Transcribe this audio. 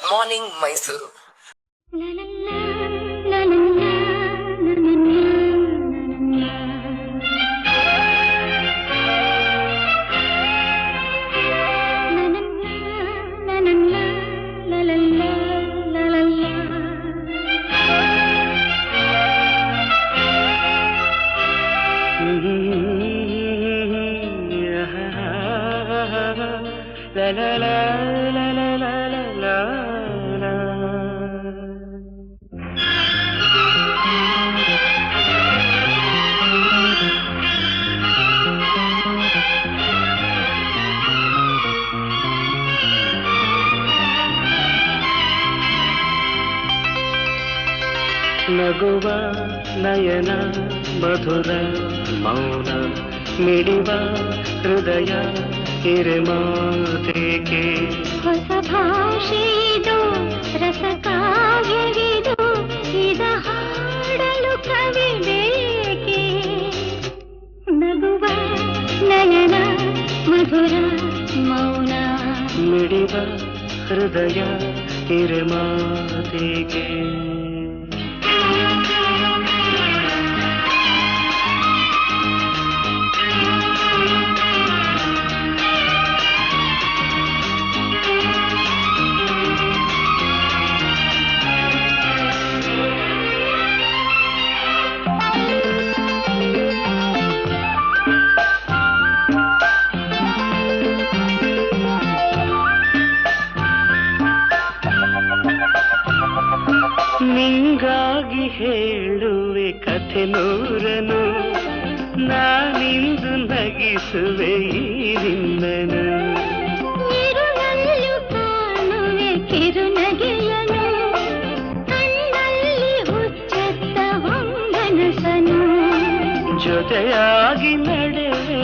Morning Mysuru. ನಗುವ ನಯನ ಮಧುರ ಮೌನ ಮಿಡಿವ ಹೃದಯ ಹಿರಿಮಾತೇಕೆ ಹೊಸ ಭಾಷೆದು ರಸಕಾವ್ಯವಿದು ಇದ ಹಾಡಲು ಕವಿ ಬೇಕೆ ನಗುವ ನಯನ ಮಧುರ ಮೌನ ಮಿಡಿವ ಹೃದಯ ಹಿರಿಮಾತೇಕೆ ನಿಂಗಾಗಿ ಹೇಳುವೆ ಕಥೆ ನೂರನು ನಾನಿಂದು ನಗಿಸುವೆ ಈ ನಿನ್ನನು ಇರುಳಲ್ಲೂ ಕಾಣುವೆ ಕಿರುನಗೆಯನು ಕಣ್ಣಲ್ಲಿ ಹುಚ್ಚೆತ್ತ ಹೊಂಗನಸನು ಜೊತೆಯಾಗಿ ನಡೆವೆ